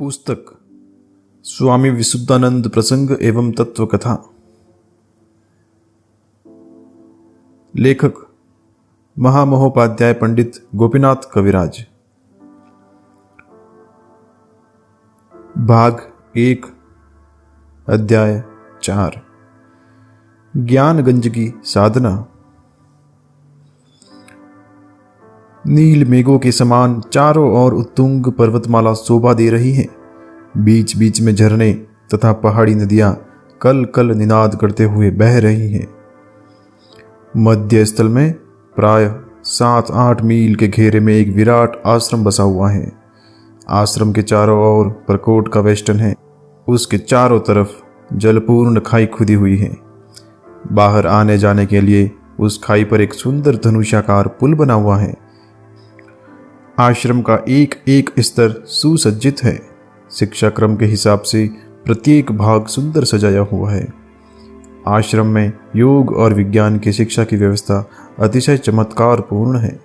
पुस्तक स्वामी विशुद्धानंद प्रसंग एवं तत्व कथा। लेखक महामहोपाध्याय पंडित गोपीनाथ कविराज। भाग 1 अध्याय 4 ज्ञानगंज की साधना। नील मेघों के समान चारों ओर उत्तुंग पर्वतमाला शोभा दे रही है। बीच बीच में झरने तथा पहाड़ी नदियां कल कल निनाद करते हुए बह रही हैं। मध्य स्थल में प्राय 7-8 मील के घेरे में एक विराट आश्रम बसा हुआ है। आश्रम के चारों ओर प्रकोट का वेष्टन है। उसके चारों तरफ जलपूर्ण खाई खुदी हुई है। बाहर आने जाने के लिए उस खाई पर एक सुंदर धनुषाकार पुल बना हुआ है। आश्रम का एक एक स्तर सुसज्जित है। शिक्षा क्रम के हिसाब से प्रत्येक भाग सुंदर सजाया हुआ है। आश्रम में योग और विज्ञान की शिक्षा की व्यवस्था अतिशय चमत्कार पूर्ण है।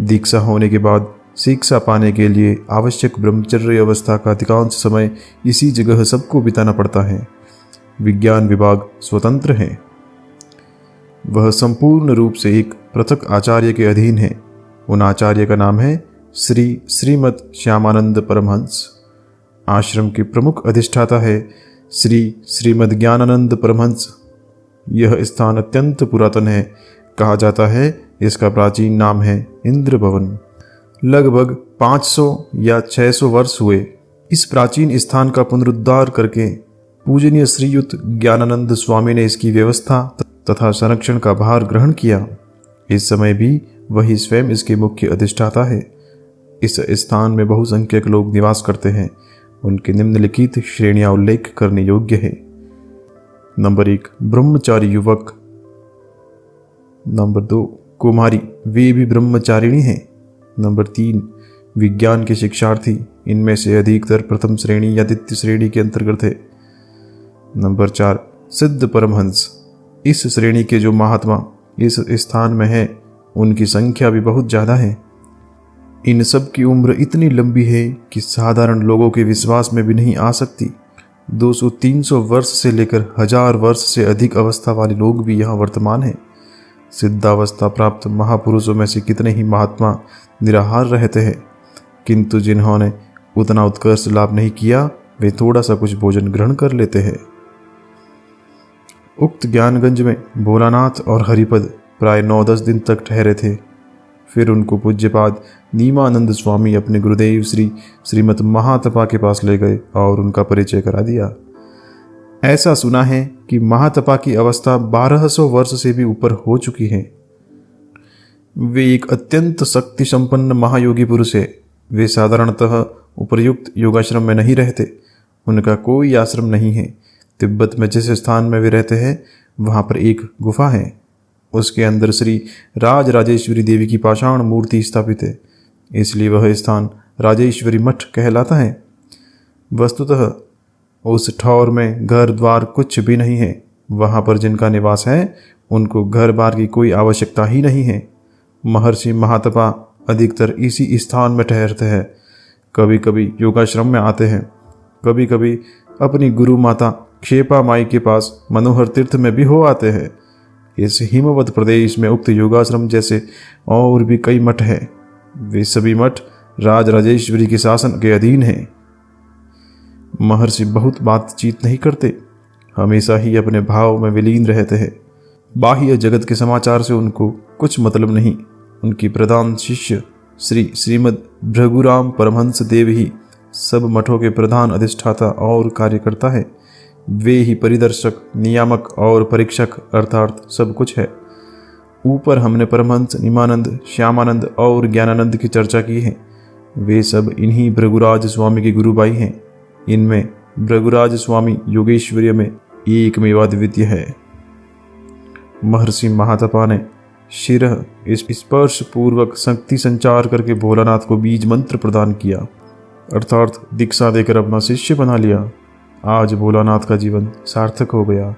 दीक्षा होने के बाद शिक्षा पाने के लिए आवश्यक ब्रह्मचर्य अवस्था का अधिकांश समय इसी जगह सबको बिताना पड़ता है। विज्ञान विभाग स्वतंत्र है। वह संपूर्ण रूप से एक पृथक आचार्य के अधीन है। उन आचार्य का नाम है श्रीमद श्यामानंद परमहंस। आश्रम के प्रमुख अधिष्ठाता है श्रीमद ज्ञानानंद परमहंस। यह स्थान अत्यंत पुरातन है। कहा जाता है इसका प्राचीन नाम है इंद्र भवन। लगभग 500 या 600 वर्ष हुए इस प्राचीन स्थान का पुनरुद्धार करके पूजनीय श्रीयुत ज्ञानानंद स्वामी ने इसकी व्यवस्था तथा संरक्षण का भार ग्रहण किया। इस समय भी वही स्वयं इसके मुख्य अधिष्ठाता है। इस स्थान में बहुसंख्यक लोग निवास करते हैं। उनकी निम्नलिखित श्रेणियां उल्लेख करने योग्य है। नंबर 1 ब्रह्मचारी युवक। नंबर 2 कुमारी, वे भी ब्रह्मचारिणी हैं। नंबर 3 विज्ञान के शिक्षार्थी, इनमें से अधिकतर प्रथम श्रेणी या द्वितीय श्रेणी के अंतर्गत है। नंबर 4 सिद्ध परमहंस। इस श्रेणी के जो महात्मा इस स्थान में है उनकी संख्या भी बहुत ज़्यादा है। इन सब की उम्र इतनी लंबी है कि साधारण लोगों के विश्वास में भी नहीं आ सकती। 200-300 वर्ष से लेकर 1000 वर्ष से अधिक अवस्था वाले लोग भी यहाँ वर्तमान हैं। सिद्धावस्था प्राप्त महापुरुषों में से कितने ही महात्मा निराहार रहते हैं, किंतु जिन्होंने उतना उत्कर्ष लाभ नहीं किया वे थोड़ा सा कुछ भोजन ग्रहण कर लेते हैं। उक्त ज्ञानगंज में भोलानाथ और हरिपद प्राय 9-10 दिन तक ठहरे थे। फिर उनको पूज्यपाद नीमानंद स्वामी अपने गुरुदेव श्रीमद महातपा के पास ले गए और उनका परिचय करा दिया। ऐसा सुना है कि महातपा की अवस्था 1200 वर्ष से भी ऊपर हो चुकी है। वे एक अत्यंत शक्ति संपन्न महायोगी पुरुष है। वे साधारणतः उपर्युक्त योगाश्रम में नहीं रहते। उनका कोई आश्रम नहीं है। तिब्बत में जिस स्थान में वे रहते हैं वहाँ पर एक गुफा है। उसके अंदर श्री राजेश्वरी देवी की पाषाण मूर्ति स्थापित है, इसलिए वह स्थान राजेश्वरी मठ कहलाता है। वस्तुतः उस ठौर में घर द्वार कुछ भी नहीं है। वहाँ पर जिनका निवास है उनको घर बार की कोई आवश्यकता ही नहीं है। महर्षि महातपा अधिकतर इसी स्थान में ठहरते हैं। कभी कभी योगाश्रम में आते हैं, कभी कभी अपनी गुरु माता क्षेपा माई के पास मनोहर तीर्थ में भी हो आते हैं। इस हिमवत प्रदेश में उक्त योगाश्रम जैसे और भी कई मठ हैं। वे सभी मठ राजेश्वरी के शासन के अधीन हैं। महर्षि बहुत बातचीत नहीं करते, हमेशा ही अपने भाव में विलीन रहते हैं। बाह्य जगत के समाचार से उनको कुछ मतलब नहीं। उनकी प्रधान शिष्य श्रीमद भृगुराम परमहंस देव ही सब मठों के प्रधान अधिष्ठाता और कार्यकर्ता है। वे ही परिदर्शक, नियामक और परीक्षक अर्थात सब कुछ है। ऊपर हमने परमहंस निमानंद, श्यामानंद और ज्ञानानंद की चर्चा की है। वे सब इन्हीं भृगुराज स्वामी के गुरुभाई हैं। इनमें भृगुराज स्वामी योगेश्वरी में एकमेवाद्वितीय है। महर्षि महातपा ने शिरः स्पर्श पूर्वक शक्ति संचार करके भोलानाथ को बीज मंत्र प्रदान किया, अर्थात दीक्षा देकर अपना शिष्य बना लिया। आज भोलानाथ का जीवन सार्थक हो गया।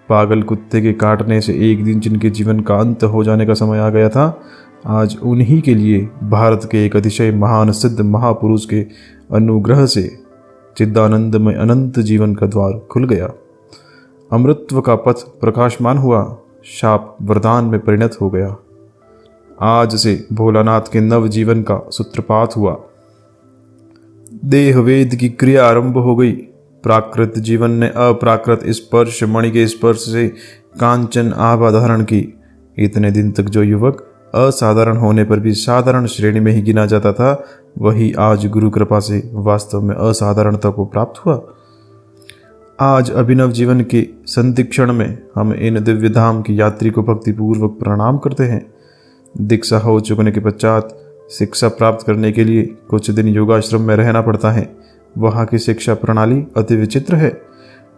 पागल कुत्ते के काटने से एक दिन जिनके जीवन का अंत हो जाने का समय आ गया था, आज उन्हीं के लिए भारत के एक अतिशय महान सिद्ध महापुरुष के अनुग्रह से चिदानंद में अनंत जीवन का द्वार खुल गया। अमृतत्व का पथ प्रकाशमान हुआ, शाप वरदान में परिणत हो गया। आज से भोलानाथ के नव जीवन का सूत्रपात हुआ। देह वेद की क्रिया आरंभ हो गई। प्राकृत जीवन ने अप्राकृत स्पर्श मणि के स्पर्श से कांचन आभा धारण की। इतने दिन तक जो युवक असाधारण होने पर भी साधारण श्रेणी में ही गिना जाता था, वही आज गुरु कृपा से वास्तव में असाधारणता को प्राप्त हुआ। आज अभिनव जीवन के संधिक्षण में हम इन दिव्य धाम की यात्री को भक्तिपूर्वक प्रणाम करते हैं। दीक्षा हो चुकने के पश्चात शिक्षा प्राप्त करने के लिए कुछ दिन योगाश्रम में रहना पड़ता है। वहाँ की शिक्षा प्रणाली अति विचित्र है।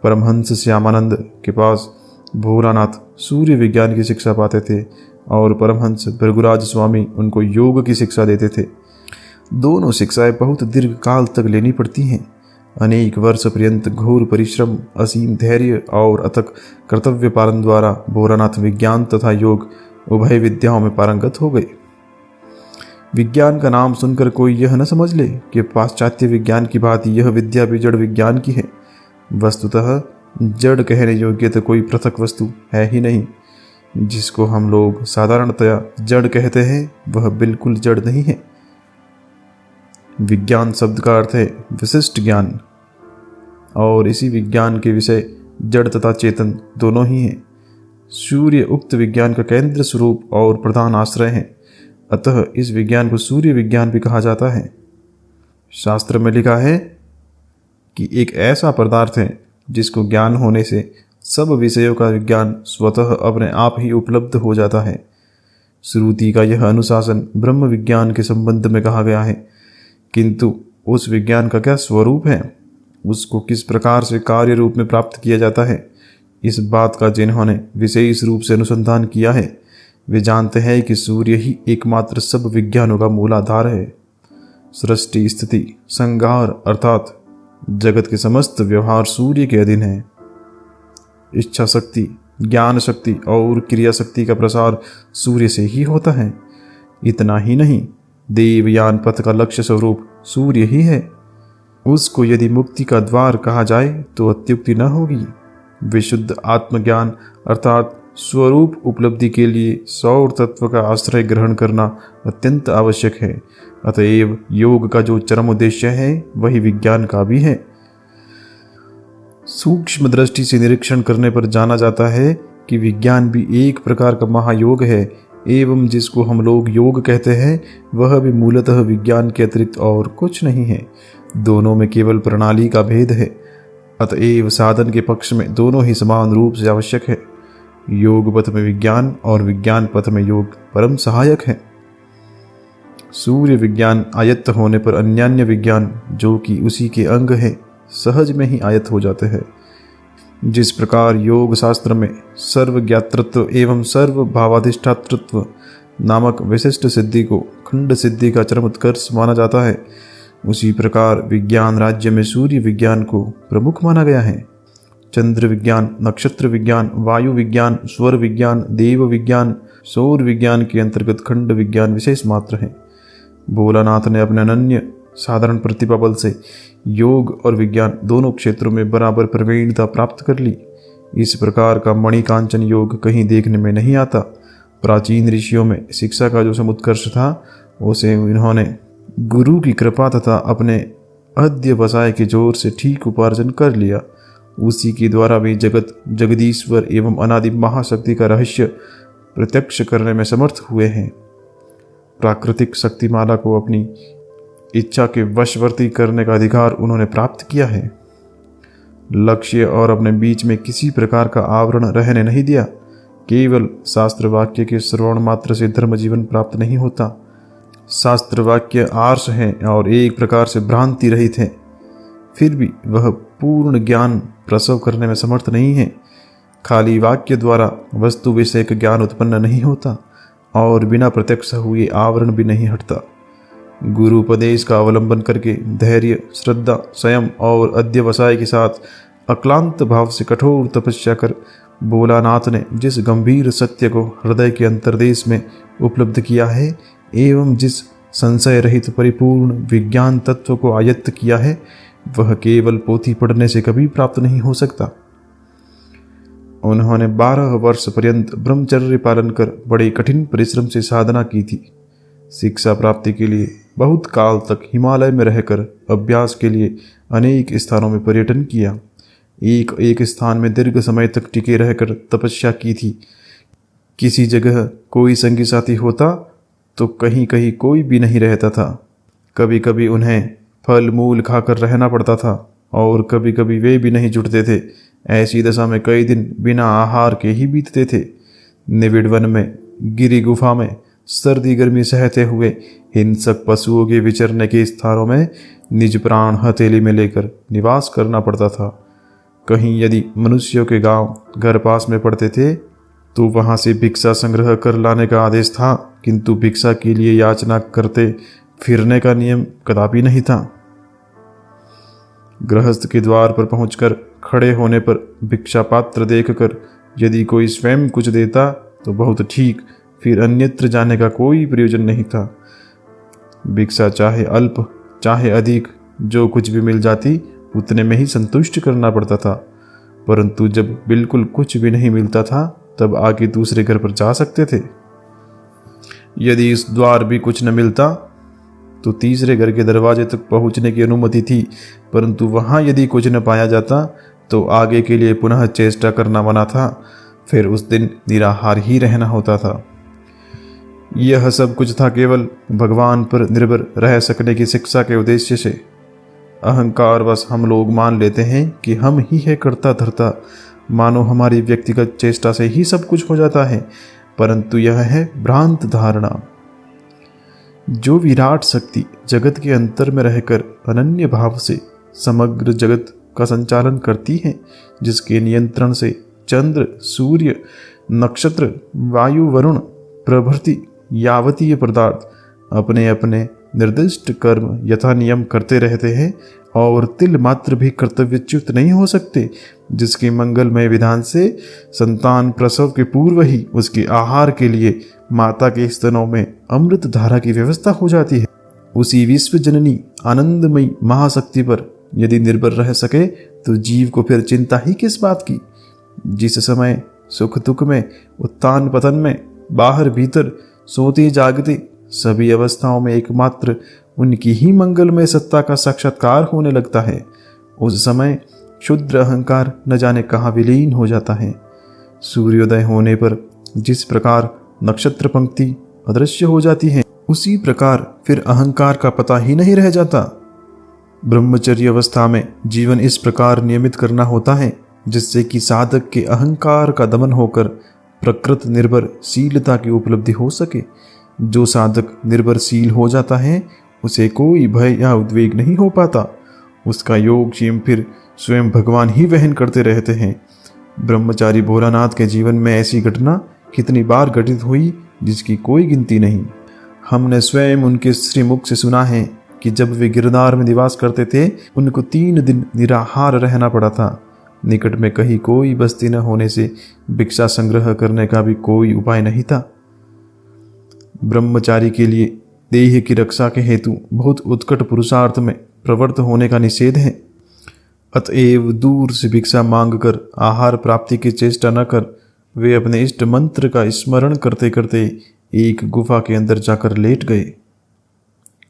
परमहंस श्यामानंद के पास भोलानाथ सूर्य विज्ञान की शिक्षा पाते थे और परमहंस भृगुराज स्वामी उनको योग की शिक्षा देते थे। दोनों शिक्षाएं बहुत दीर्घ काल तक लेनी पड़ती हैं। अनेक वर्ष पर्यंत घोर परिश्रम, असीम धैर्य और अथक कर्तव्य पालन द्वारा भोलानाथ विज्ञान तथा योग उभय विद्याओं में पारंगत हो गए। विज्ञान का नाम सुनकर कोई यह न समझ ले कि पाश्चात्य विज्ञान की भांति यह विद्या भी जड़ विज्ञान की है। वस्तुतः जड़ कहने योग्य तो कोई पृथक वस्तु है ही नहीं। जिसको हम लोग साधारणतया जड़ कहते हैं वह बिल्कुल जड़ नहीं है। विज्ञान शब्द का अर्थ है विशिष्ट ज्ञान, और इसी विज्ञान के विषय जड़ तथा चेतन दोनों ही हैं। सूर्य उक्त विज्ञान का केंद्र स्वरूप और प्रधान आश्रय है। अतः इस विज्ञान को सूर्य विज्ञान भी कहा जाता है। शास्त्र में लिखा है कि एक ऐसा पदार्थ है जिसको ज्ञान होने से सब विषयों का विज्ञान स्वतः अपने आप ही उपलब्ध हो जाता है। श्रुति का यह अनुशासन ब्रह्म विज्ञान के संबंध में कहा गया है, किंतु उस विज्ञान का क्या स्वरूप है, उसको किस प्रकार से कार्य रूप में प्राप्त किया जाता है, इस बात का जिन्होंने विशेष रूप से अनुसंधान किया है वे जानते हैं कि सूर्य ही एकमात्र सब विज्ञानों का मूलाधार है। सृष्टि स्थिति संहार अर्थात जगत के समस्त व्यवहार सूर्य के अधीन है। इच्छा शक्ति, ज्ञान शक्ति और क्रिया शक्ति का प्रसार सूर्य से ही होता है। इतना ही नहीं, देवयान पथ का लक्ष्य स्वरूप सूर्य ही है। उसको यदि मुक्ति का द्वार कहा जाए तो अत्युक्ति न होगी। विशुद्ध आत्मज्ञान अर्थात स्वरूप उपलब्धि के लिए सौर तत्व का आश्रय ग्रहण करना अत्यंत आवश्यक है। अतएव योग का जो चरम उद्देश्य है वही विज्ञान का भी है। सूक्ष्म दृष्टि से निरीक्षण करने पर जाना जाता है कि विज्ञान भी एक प्रकार का महायोग है, एवं जिसको हम लोग योग कहते हैं वह भी मूलतः विज्ञान के अतिरिक्त और कुछ नहीं है। दोनों में केवल प्रणाली का भेद है। अतएव साधन के पक्ष में दोनों ही समान रूप से आवश्यक है। योग पथ में विज्ञान और विज्ञान पथ में योग परम सहायक है। सूर्य विज्ञान आयत्त होने पर अन्यान्य विज्ञान जो कि उसी के अंग है सहज में ही आयत्त हो जाते हैं। जिस प्रकार योग शास्त्र में सर्वज्ञातृत्व एवं सर्व भावाधिष्ठातृत्व नामक विशिष्ट सिद्धि को खंड सिद्धि का चरम उत्कर्ष माना जाता है, उसी प्रकार विज्ञान राज्य में सूर्य विज्ञान को प्रमुख माना गया है। चंद्र विज्ञान, नक्षत्र विज्ञान, वायु विज्ञान, स्वर विज्ञान, देव विज्ञान, सौर विज्ञान के अंतर्गत खंड विज्ञान विशेष मात्र है। भोलानाथ ने अपने अनन्य साधारण प्रतिभा बल से योग और विज्ञान दोनों क्षेत्रों में बराबर प्रवीणता प्राप्त कर ली। इस प्रकार का मणिकांचन योग कहीं देखने में नहीं आता। प्राचीन ऋषियों में शिक्षा का जो समुत्कर्ष था उसे इन्होंने गुरु की कृपा तथा अपने अध्यवसाय के जोर से ठीक उपार्जन कर लिया। उसी के द्वारा भी जगत जगदीश्वर एवं अनादि महाशक्ति का रहस्य प्रत्यक्ष करने में समर्थ हुए हैं। प्राकृतिक शक्तिमाला को अपनी इच्छा के वशवर्ती करने का अधिकार उन्होंने प्राप्त किया है। लक्ष्य और अपने बीच में किसी प्रकार का आवरण रहने नहीं दिया। केवल शास्त्र वाक्य के श्रवण मात्र से धर्म जीवन प्राप्त नहीं होता। शास्त्र वाक्य आर्ष हैं और एक प्रकार से भ्रांति रहित हैं, फिर भी वह पूर्ण ज्ञान प्रसव करने में समर्थ नहीं है। खाली वाक्य द्वारा वस्तु विषय का ज्ञान उत्पन्न नहीं होता और बिना प्रत्यक्ष हुए आवरण भी नहीं हटता। गुरु उपदेश का अवलंबन करके धैर्य, श्रद्धा, संयम और अध्यवसाय के साथ अक्लांत भाव से कठोर तपस्या कर भोलानाथ ने जिस गंभीर सत्य को हृदय के अंतर्देश में उपलब्ध किया है एवं जिस संशय रहित परिपूर्ण विज्ञान तत्व को आयत्त किया है, वह केवल पोथी पढ़ने से कभी प्राप्त नहीं हो सकता। उन्होंने 12 वर्ष पर्यंत ब्रह्मचर्य पालन कर बड़े कठिन परिश्रम से साधना की थी। शिक्षा प्राप्ति के लिए बहुत काल तक हिमालय में रहकर अभ्यास के लिए अनेक स्थानों में पर्यटन किया। एक एक स्थान में दीर्घ समय तक टिके रहकर तपस्या की थी। किसी जगह कोई संगी साथी होता तो कहीं कहीं कोई भी नहीं रहता था। कभी कभी उन्हें फल मूल खाकर रहना पड़ता था और कभी कभी वे भी नहीं जुटते थे। ऐसी दशा में कई दिन बिना आहार के ही बीतते थे। निबिड़ वन में, गिरी गुफा में सर्दी गर्मी सहते हुए हिंसक पशुओं के विचरने के स्थानों में निज प्राण हथेली में लेकर निवास करना पड़ता था। कहीं यदि मनुष्यों के गांव घर पास में पड़ते थे तो वहां से भिक्षा संग्रह कर लाने का आदेश था, किंतु भिक्षा के लिए याचना करते फिरने का नियम कदापि नहीं था। गृहस्थ के द्वार पर पहुंचकर खड़े होने पर भिक्षा पात्र देखकर यदि कोई स्वयं कुछ देता तो बहुत ठीक, फिर अन्यत्र जाने का कोई प्रयोजन नहीं था। भिक्षा चाहे अल्प चाहे अधिक, जो कुछ भी मिल जाती उतने में ही संतुष्ट करना पड़ता था। परंतु जब बिल्कुल कुछ भी नहीं मिलता था तब आगे दूसरे घर पर जा सकते थे। यदि इस द्वार भी कुछ न मिलता तो तीसरे घर के दरवाजे तक पहुंचने की अनुमति थी, परंतु वहां यदि कुछ न पाया जाता तो आगे के लिए पुनः चेष्टा करना मना था। फिर उस दिन निराहार ही रहना होता था। यह सब कुछ था केवल भगवान पर निर्भर रह सकने की शिक्षा के उद्देश्य से। अहंकार वश हम लोग मान लेते हैं कि हम ही है कर्ता धर्ता, मानो हमारी व्यक्तिगत चेष्टा से ही सब कुछ हो जाता है, परंतु यह है भ्रांत धारणा। जो विराट शक्ति जगत के अंतर में रहकर अनन्य भाव से समग्र जगत का संचालन करती है, जिसके नियंत्रण से चंद्र, सूर्य, नक्षत्र, वायु, वरुण प्रभृति यावतीय पदार्थ अपने अपने निर्दिष्ट कर्म यथा नियम करते रहते हैं और तिल मात्र भी कर्तव्यच्युत नहीं हो सकते, जिसके मंगलमय विधान से संतान प्रसव के पूर्व ही उसके आहार के लिए माता के स्तनों में अमृत धारा की व्यवस्था हो जाती है। उसी विश्व जननी आनंदमयी महाशक्ति पर यदि निर्भर रह सके तो जीव को फिर चिंता ही किस बात की। जिस समय सुख दुख में, उत्थान पतन में, बाहर भीतर, सोते जागते सभी अवस्थाओं में एकमात्र उनकी ही मंगलमय सत्ता का साक्षात्कार होने लगता है, उस समय क्षुद्र अहंकार न जाने कहाँ विलीन हो जाता है। सूर्योदय होने पर जिस प्रकार नक्षत्र पंक्ति अदृश्य हो जाती है, उसी प्रकार फिर अहंकार का पता ही नहीं रह जाता। ब्रह्मचर्य अवस्था में जीवन इस प्रकार नियमित करना होता है जिससे कि साधक के अहंकार का दमन होकर प्रकृत निर्भर शीलता की उपलब्धि हो सके। जो साधक निर्भरशील हो जाता है उसे कोई भय या उद्वेग नहीं हो पाता। उसका योग क्षेम फिर स्वयं भगवान ही वहन करते रहते हैं। ब्रह्मचारी भोलानाथ के जीवन में ऐसी घटना कितनी बार घटित हुई जिसकी कोई गिनती नहीं। हमने स्वयं उनके श्रीमुख से सुना है कि जब वे गिरनार में निवास करते थे उनको 3 दिन निराहार रहना पड़ा था। निकट में कहीं कोई बस्ती न होने से भिक्षा संग्रह करने का भी कोई उपाय नहीं था। ब्रह्मचारी के लिए देह की रक्षा के हेतु बहुत उत्कट पुरुषार्थ में प्रवृत्त होने का निषेध है। अतएव दूर से भिक्षा मांगकर आहार प्राप्ति की चेष्टा न कर वे अपने इष्ट मंत्र का स्मरण करते करते एक गुफा के अंदर जाकर लेट गए।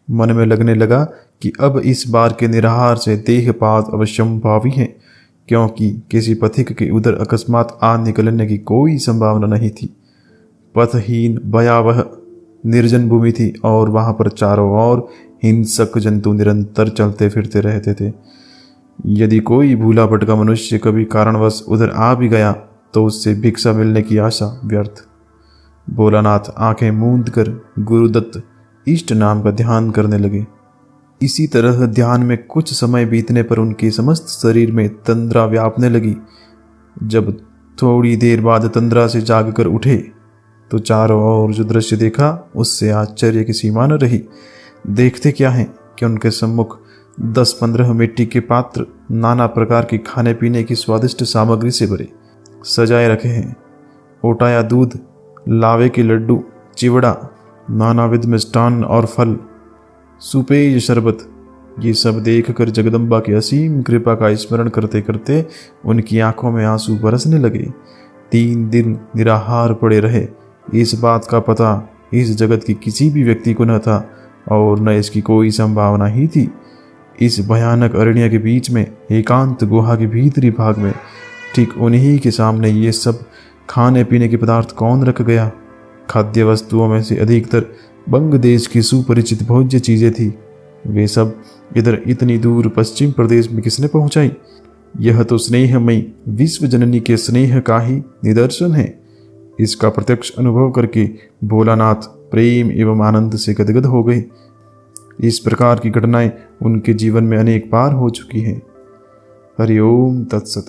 मन में लगने लगा कि अब इस बार के निराहार से देहपात अवश्यंभावी है, क्योंकि किसी पथिक के उधर अकस्मात आ निकलने की कोई संभावना नहीं थी। पथहीन भयावह निर्जन भूमि थी और वहां पर चारों ओर हिंसक जंतु निरंतर चलते फिरते रहते थे। यदि कोई भूला भटका मनुष्य कभी कारणवश उधर आ भी गया तो उससे भिक्षा मिलने की आशा व्यर्थ। भोलानाथ आंखें मूंद कर गुरुदत्त इष्ट नाम का ध्यान करने लगे। इसी तरह ध्यान में कुछ समय बीतने पर उनके समस्त शरीर में तंद्रा व्यापने लगी। जब थोड़ी देर बाद तंद्रा से जागकर उठे तो चारों ओर जो दृश्य देखा उससे आश्चर्य की सीमा न रही। देखते क्या है कि उनके सम्मुख 10-15 मिट्टी के पात्र नाना प्रकार की खाने पीने की स्वादिष्ट सामग्री से भरे सजाए रखे हैं। ओटाया दूध, लावे के लड्डू, चिवड़ा, नानाविध मिष्टान्न और फल, सुपेय शरबत, ये सब देखकर जगदम्बा की असीम कृपा का स्मरण करते करते उनकी आंखों में आंसू बरसने लगे। 3 दिन निराहार पड़े रहे। इस बात का पता इस जगत की किसी भी व्यक्ति को न था और न इसकी कोई संभावना ही थी। इस भयानक अरण्य के बीच में एकांत गुहा के भीतरी भाग में ठीक उन्हीं के सामने ये सब खाने पीने के पदार्थ कौन रख गया। खाद्य वस्तुओं में से अधिकतर बंग देश की सुपरिचित भोज्य चीजें थी। वे सब इधर इतनी दूर पश्चिम प्रदेश में किसने पहुंचाई? यह तो स्नेहमयी विश्व जननी के स्नेह का ही निदर्शन है। इसका प्रत्यक्ष अनुभव करके भोलानाथ प्रेम एवं आनंद से गदगद हो गए। इस प्रकार की घटनाएं उनके जीवन में अनेक बार हो चुकी हैं। हरि ओम तत्सत।